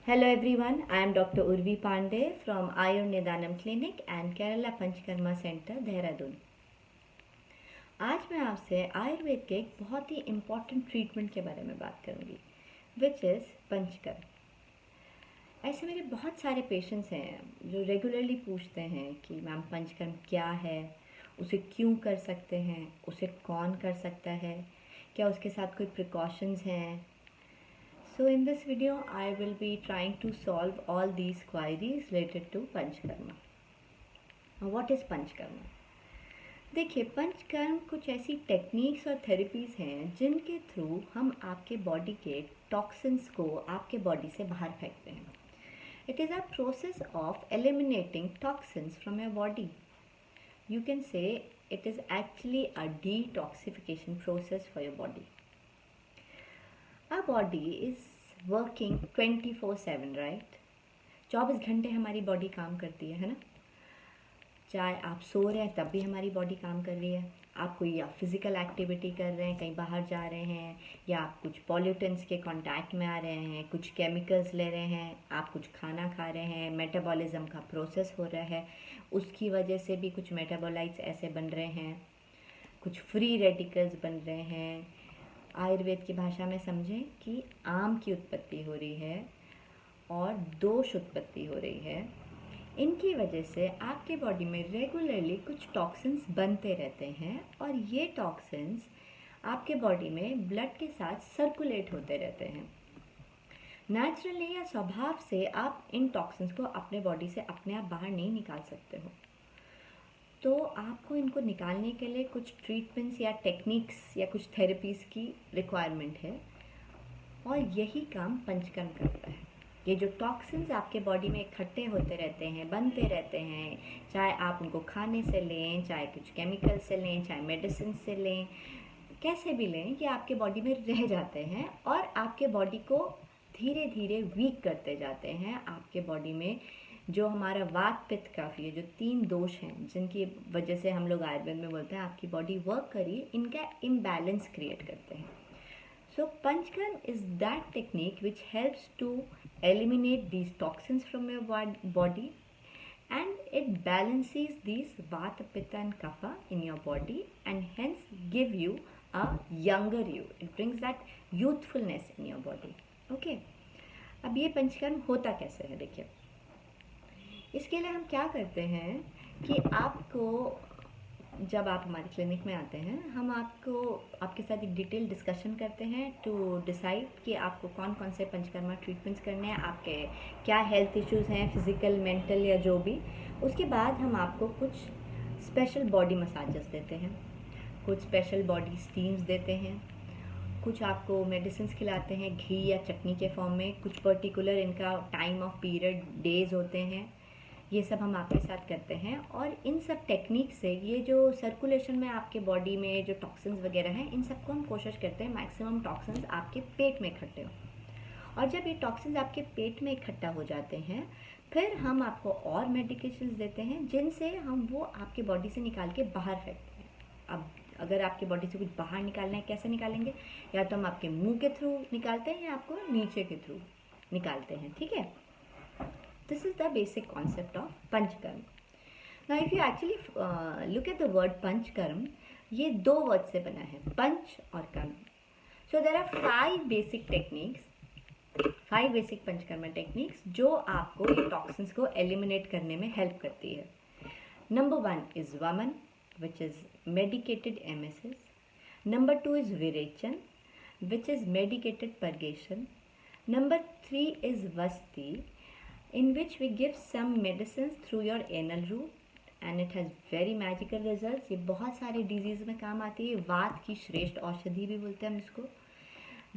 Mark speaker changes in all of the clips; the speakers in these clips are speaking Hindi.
Speaker 1: Hello everyone, I am Dr. Urvi Pandey from Ayur Nidanam Clinic and Kerala Panchkarma Center, Dehradun. आज मैं आपसे आयुर्वेद के एक बहुत ही इम्पॉर्टेंट ट्रीटमेंट के बारे में बात करूंगी, विच इज़ पंचकर्म। ऐसे मेरे बहुत सारे पेशेंट्स हैं जो रेगुलरली पूछते हैं कि मैम पंचकर्म क्या है, उसे क्यों कर सकते हैं, उसे कौन कर सकता है, क्या उसके साथ कोई प्रिकॉशंस हैं। So in this video I will be trying to solve all these queries related to Panchkarma. Now what is Panchkarma? देखिए, पंचकर्म कुछ ऐसी टेक्निक्स और थेरेपीज़ हैं जिनके थ्रू हम आपके बॉडी के टॉक्सिन्स को आपके बॉडी से बाहर फेंकते हैं। It is a process of eliminating toxins from your body. You can say it is actually a detoxification process for your body. Our body is working 24/7, right? 24 घंटे हमारी बॉडी काम करती है ना? चाहे आप सो रहे हैं तब भी हमारी बॉडी काम कर रही है, आप कोई फिज़िकल एक्टिविटी कर रहे हैं, कहीं बाहर जा रहे हैं, या आप कुछ पॉल्यूटेंट्स के कांटेक्ट में आ रहे हैं, कुछ केमिकल्स ले रहे हैं, आप कुछ खाना खा रहे हैं, मेटाबॉलिज्म का प्रोसेस हो रहा है, उसकी वजह से भी कुछ मेटाबोलाइट्स ऐसे बन रहे हैं, कुछ फ्री रेडिकल्स बन रहे हैं। आयुर्वेद की भाषा में समझें कि आम की उत्पत्ति हो रही है और दोष उत्पत्ति हो रही है। इनकी वजह से आपके बॉडी में रेगुलरली कुछ टॉक्सिन्स बनते रहते हैं और ये टॉक्सिन्स आपके बॉडी में ब्लड के साथ सर्कुलेट होते रहते हैं। नेचुरली या स्वभाव से आप इन टॉक्सिन्स को अपने बॉडी से अपने आप बाहर नहीं निकाल सकते हो, तो आपको इनको निकालने के लिए कुछ ट्रीटमेंट्स या टेक्निक्स या कुछ थेरेपीज़ की रिक्वायरमेंट है और यही काम पंचकर्म करता है। ये जो टॉक्सिन्स आपके बॉडी में इकट्ठे होते रहते हैं, बनते रहते हैं, चाहे आप उनको खाने से लें, चाहे कुछ केमिकल से लें, चाहे मेडिसिन से लें, कैसे भी लें, ये आपके बॉडी में रह जाते हैं और आपके बॉडी को धीरे धीरे वीक करते जाते हैं। आपके बॉडी में जो हमारा वात पित्त कफ, ये जो 3 दोष हैं जिनकी वजह से हम लोग आयुर्वेद में बोलते हैं आपकी बॉडी वर्क करिए, इनका इम्बैलेंस क्रिएट करते हैं। So Panchkarm is that technique which helps to eliminate these toxins from your body, and it balances these Vata, Pitta and Kapha in your body and hence give you a younger you. It brings that youthfulness in your body. Okay. अब ये पंचकर्म होता कैसे है, देखिए। इसके लिए हम क्या करते हैं कि आपको जब आप हमारे क्लिनिक में आते हैं, हम आपके साथ एक डिटेल डिस्कशन करते हैं टू डिसाइड कि आपको कौन कौन से पंचकर्मा ट्रीटमेंट्स करने हैं, आपके क्या हेल्थ इश्यूज़ हैं, फिज़िकल, मेंटल या जो भी। उसके बाद हम आपको कुछ स्पेशल बॉडी मसाजेस देते हैं, कुछ स्पेशल बॉडी स्टीम्स देते हैं, कुछ आपको मेडिसिन खिलाते हैं घी या चटनी के फॉर्म में, कुछ पर्टिकुलर इनका टाइम ऑफ पीरियड डेज होते हैं। ये सब हम आपके साथ करते हैं और इन सब टेक्निक से ये जो सर्कुलेशन में आपके बॉडी में जो टॉक्सिन्स वगैरह हैं, इन सबको हम कोशिश करते हैं मैक्सिमम टॉक्सिन्स आपके पेट में इकट्ठे हो। और जब ये टॉक्सिन्स आपके पेट में इकट्ठा हो जाते हैं, फिर हम आपको और मेडिकेशंस देते हैं जिनसे हम वो आपके बॉडी से निकाल के बाहर फेंकते हैं। अब अगर आपके बॉडी से कुछ बाहर निकालना है, कैसे निकालेंगे? या तो हम आपके मुँह के थ्रू निकालते हैं या आपको नीचे के थ्रू निकालते हैं, ठीक है। This is the basic concept of Panchkarm. Now if you actually look at the word Panchkarm, ये 2 वर्ड से बना है, पंच और कर्म। So there are 5 basic techniques, 5 basic panchakarma techniques जो आपको ये टॉक्सिन्स को एलिमिनेट करने में हेल्प करती है। Number 1 is Vaman, which is medicated emesis. Number 2 is Virechan, which is medicated purgation. Number 3 is Vasti, in which we give some medicines through your anal route and it has very magical results. ये बहुत सारे डिजीज़ में काम आती है, वात की श्रेष्ठ औषधि भी बोलते हैं हम इसको।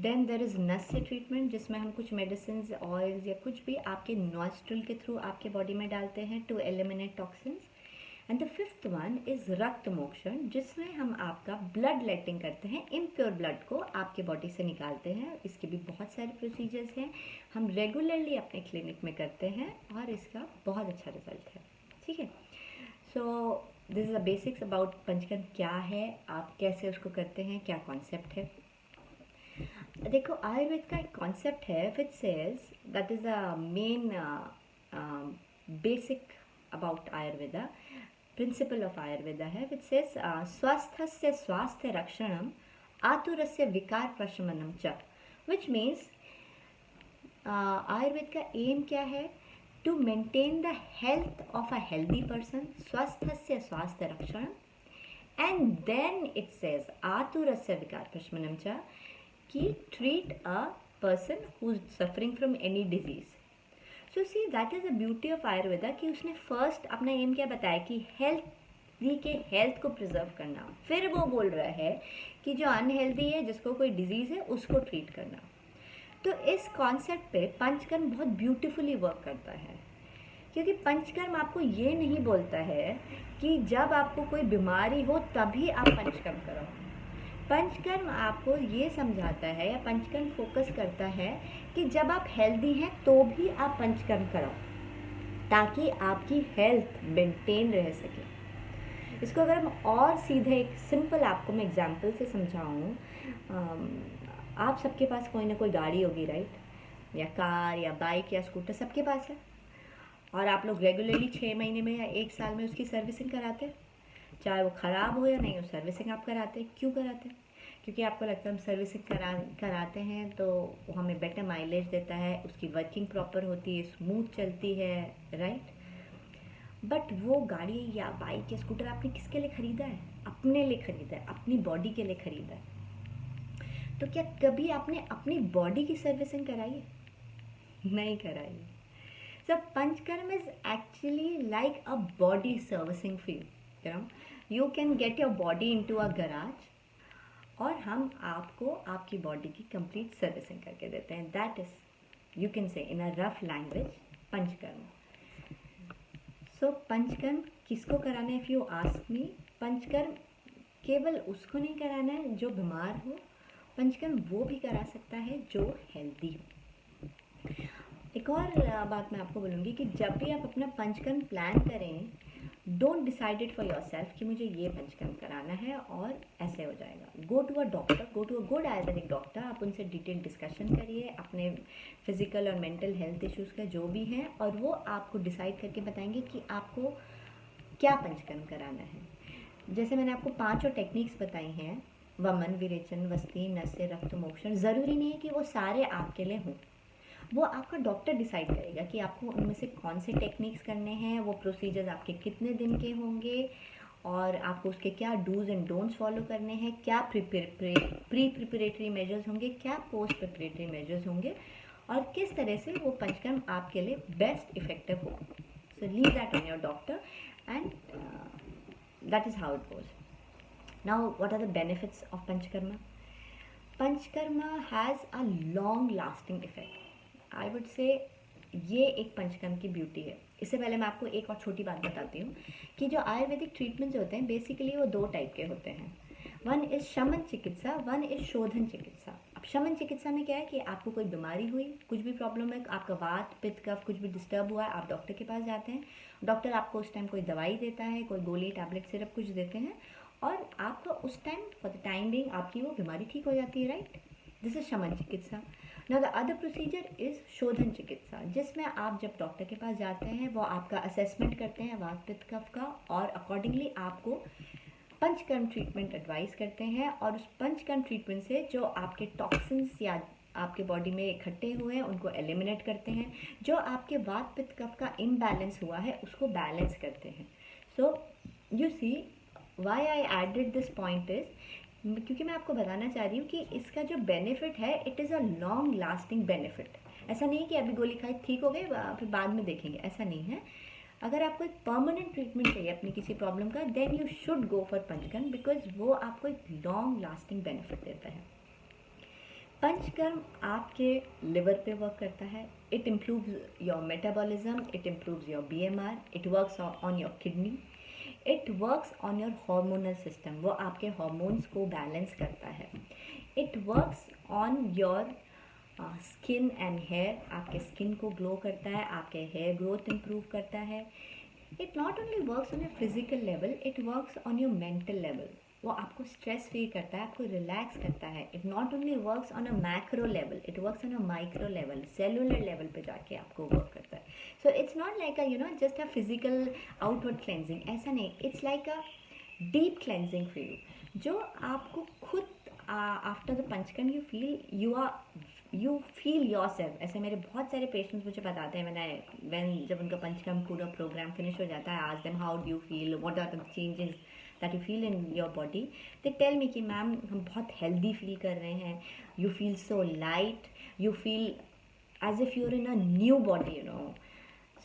Speaker 1: देन देर इज़ नस्य ट्रीटमेंट, जिसमें हम कुछ मेडिसिन, ऑयल्स या कुछ भी आपके नॉस्ट्रल के थ्रू आपके बॉडी में डालते हैं to eliminate toxins. And the 5th one is रक्त मोक्षण, जिसमें हम आपका ब्लड लेटिंग करते हैं, इम्प्योर ब्लड को आपके बॉडी से निकालते हैं। इसके भी बहुत सारे प्रोसीजर्स हैं, हम रेगुलरली अपने क्लिनिक में करते हैं और इसका बहुत अच्छा रिजल्ट है, ठीक है। So this is the basics about panchakarma क्या है, आप कैसे उसको करते हैं, क्या कॉन्सेप्ट है। देखो आयुर्वेद का एक कॉन्सेप्ट है which says that is the main basic about Ayurveda principle of Ayurveda है विच सेज स्वस्थस्य स्वास्थ्य रक्षणम आतुरस्य विकार प्रशमनम च विच मीन्स आयुर्वेद का एम क्या है to maintain the health of a healthy person स्वस्थस्य स्वास्थ्य रक्षणम एंड देन इट सेज आतुरस्य विकार प्रशमनम च कि treat a person who is suffering from any disease. So see that is the beauty of Ayurveda कि उसने first अपना एम क्या बताया कि हेल्थी के हेल्थ को प्रिजर्व करना, फिर वो बोल रहा है कि जो अनहेल्दी है जिसको कोई डिजीज़ है उसको ट्रीट करना. तो इस कॉन्सेप्ट पे पंचकर्म बहुत ब्यूटीफुली वर्क करता है क्योंकि पंचकर्म आपको ये नहीं बोलता है कि जब आपको कोई बीमारी हो तभी आप पंचकर्म करो. पंचकर्म आपको ये समझाता है या पंचकर्म फोकस करता है कि जब आप हेल्दी हैं तो भी आप पंचकर्म करो ताकि आपकी हेल्थ मेंटेन रह सके. इसको अगर हम और सीधे एक सिंपल आपको मैं एग्जांपल से समझाऊँ, आप सबके पास कोई ना कोई गाड़ी होगी राइट, या कार या बाइक या स्कूटर सबके पास है, और आप लोग रेगुलरली 6 महीने में या 1 साल में उसकी सर्विसिंग कराते हैं. चाहे वो ख़राब हो या नहीं हो सर्विसिंग आप कराते हैं. क्यों कराते हैं? क्योंकि आपको लगता है हम सर्विसिंग कराते हैं तो वो हमें बेटर माइलेज देता है, उसकी वर्किंग प्रॉपर होती है, स्मूथ चलती है राइट. बट वो गाड़ी या बाइक या स्कूटर आपने किसके लिए ख़रीदा है? अपने लिए ख़रीदा है, अपनी बॉडी के लिए ख़रीदा है. तो क्या कभी आपने अपनी बॉडी की सर्विसिंग कराई है? नहीं कराई. So panchakarma is actually like a body servicing field. You can get your body into a garage और हम आपको आपकी बॉडी की कंप्लीट सर्विसिंग करके देते हैं. That is you can say in a rough language panchakarma. So panchakarma किसको कराना है? If you ask me, panchakarma केवल उसको नहीं कराना है जो बीमार हो. पंचकर्म वो भी करा सकता है जो हेल्दी हो. एक और बात मैं आपको बोलूँगी कि जब भी आप अपना पंचकर्म प्लान करें, don't decide it for your self कि मुझे ये पंचकर्म कराना है और ऐसे हो जाएगा. Go to a doctor, go to a good ayurvedic doctor. आप उनसे डिटेल डिस्कशन करिए अपने फिजिकल और मेंटल हेल्थ इश्यूज़ का जो भी हैं, और वो आपको डिसाइड करके बताएंगे कि आपको क्या पंचकर्म कराना है. जैसे मैंने आपको 5 टेक्निक्स बताई हैं, वमन, विरेचन, वस्ती, नस्य, रक्त मोक्षण. ज़रूरी नहीं है कि वो सारे आपके लिए हों. वो आपका डॉक्टर डिसाइड करेगा कि आपको उनमें से कौन से टेक्निक्स करने हैं, वो प्रोसीजर्स आपके कितने दिन के होंगे, और आपको उसके क्या डूज एंड डोंट्स फॉलो करने हैं, क्या प्री प्रिपरेटरी मेजर्स होंगे, क्या पोस्ट प्रिपरेटरी मेजर्स होंगे, और किस तरह से वो पंचकर्म आपके लिए बेस्ट इफेक्टिव हो. So leave that on your doctor and that is how it goes. Now what are the benefits of panchakarma? Panchakarma has a long lasting effect. I would say ये एक पंचकर्म की ब्यूटी है. इससे पहले मैं आपको एक और छोटी बात बताती हूँ कि जो आयुर्वेदिक ट्रीटमेंट्स होते हैं बेसिकली वो 2 टाइप के होते हैं. वन इज़ शमन चिकित्सा, वन इज़ शोधन चिकित्सा. अब शमन चिकित्सा में क्या है कि आपको कोई बीमारी हुई, कुछ भी प्रॉब्लम है, आपका वात पित्त कफ कुछ भी डिस्टर्ब हुआ है, आप डॉक्टर के पास जाते हैं. डॉक्टर आपको उस टाइम कोई दवाई देता है, कोई गोली टैबलेट सिरप कुछ देते हैं, और आपको उस time for the time being आपकी वो बीमारी ठीक हो जाती है राइट. दिस इज शमन चिकित्सा. Now the other procedure is शोधन चिकित्सा, जिसमें आप जब डॉक्टर के पास जाते हैं वो आपका असेसमेंट करते हैं वात पित्त कफ का, और अकॉर्डिंगली आपको पंचकर्म ट्रीटमेंट एडवाइस करते हैं, और उस पंचकर्म ट्रीटमेंट से जो आपके टॉक्सिन्स या आपके बॉडी में इकट्ठे हुए हैं उनको एलिमिनेट करते हैं, जो आपके वात पित्त कफ का इम्बैलेंस हुआ है उसको बैलेंस करते हैं. So you see why I added this point is क्योंकि मैं आपको बताना चाह रही हूँ कि इसका जो बेनिफिट है it is a long lasting benefit. ऐसा नहीं कि अभी गोली खाई ठीक हो गए फिर बाद में देखेंगे, ऐसा नहीं है. अगर आपको एक परमानेंट ट्रीटमेंट चाहिए अपनी किसी प्रॉब्लम का, then you should go for panchakarma because वो आपको एक लॉन्ग लास्टिंग बेनिफिट देता है. पंचकर्म आपके लिवर पे वर्क करता है. It improves your metabolism, it improves your BMR, it works on your kidney, it works on your hormonal system. वो आपके हार्मोन्स को बैलेंस करता है. इट वर्क्स ऑन योर स्किन एंड हेयर. आपके स्किन को ग्लो करता है, आपके हेयर ग्रोथ इम्प्रूव करता है. It not only works on your physical level, it works on your mental level. वो आपको स्ट्रेस फ्री करता है, आपको रिलैक्स करता है. It not only works on a macro level, it works on a micro level, cellular level पे जाके आपको वर्क करता है. So it's not like a just a physical outward cleansing, ऐसा नहीं. It's like a deep cleansing for you, जो आपको खुद after the panchakarma you feel your self. ऐसे मेरे बहुत सारे पेशेंट्स मुझे बताते हैं, जब उनका पंचकर्म पूरा प्रोग्राम फिनिश हो जाता है, आज them how do you feel, what are the changes that you feel in your body. They tell me कि मैम हम बहुत हेल्दी फील कर रहे हैं, you feel so light, you feel as if you're in a new body.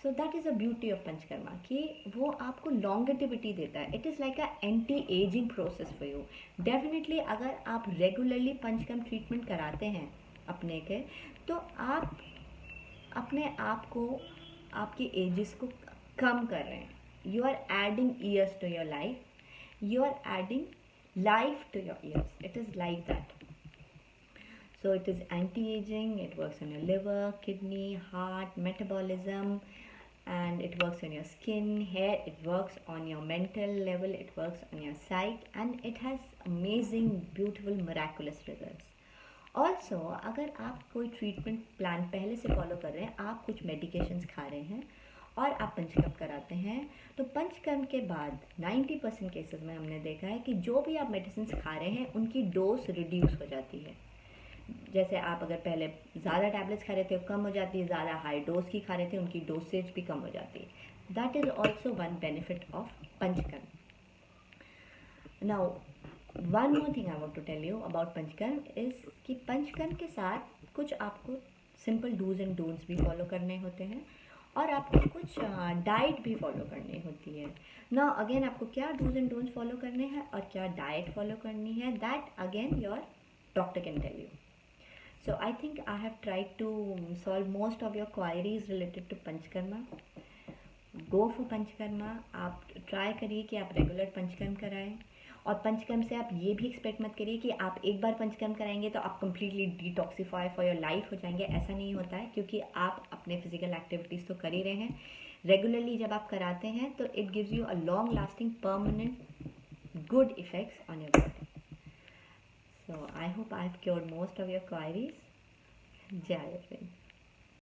Speaker 1: So that is a beauty of panchakarma कि वो आपको लॉन्गेटिविटी देता है. It is like a anti aging process for you. Definitely अगर आप रेगुलरली पंचकर्म ट्रीटमेंट कराते हैं अपने के, तो आप अपने आप को, आपकी एजेस को कम कर रहे हैं. You are adding years to your life, you are adding life to your ears. It is like that. So it is anti-aging, it works on your liver, kidney, heart, metabolism, and it works on your skin, hair, it works on your mental level, it works on your psyche, and it has amazing, beautiful, miraculous results. Also अगर आप कोई ट्रीटमेंट प्लान पहले से फॉलो कर रहे हैं, आप कुछ मेडिकेशंस खा रहे हैं और आप पंचकर्म कराते हैं, तो पंचकर्म के बाद 90% केसेस में हमने देखा है कि जो भी आप मेडिसिन खा रहे हैं उनकी डोज रिड्यूस हो जाती है. जैसे आप अगर पहले ज़्यादा टैबलेट्स खा रहे थे कम हो जाती है, ज़्यादा हाई डोज की खा रहे थे उनकी डोसेज भी कम हो जाती है. That is also one benefit of panchakarma. Now one more thing I want to tell you about panchakarma is कि पंचकर्म के साथ कुछ आपको सिंपल डूज एंड डोंट्स भी फॉलो करने होते हैं और आपको कुछ डाइट भी फॉलो करनी होती है. ना अगेन आपको क्या डूज एंड डोंट्स फॉलो करने हैं और क्या डाइट फॉलो करनी है, that again your doctor can tell you. So I think I have tried to solve most of your queries related to panchakarma. Go for panchakarma. आप ट्राई करिए कि आप रेगुलर पंचकर्म कराएं, और पंचकर्म से आप ये भी एक्सपेक्ट मत करिए कि आप एक बार पंचकर्म कराएंगे तो आप completely detoxify for your life हो जाएंगे. ऐसा नहीं होता है, क्योंकि आप अपने फिजिकल एक्टिविटीज़ तो कर ही रहे हैं. रेगुलरली जब आप कराते हैं तो it gives you a long lasting permanent good effects on your body. So I hope I have cured most of your queries. Jai Hind.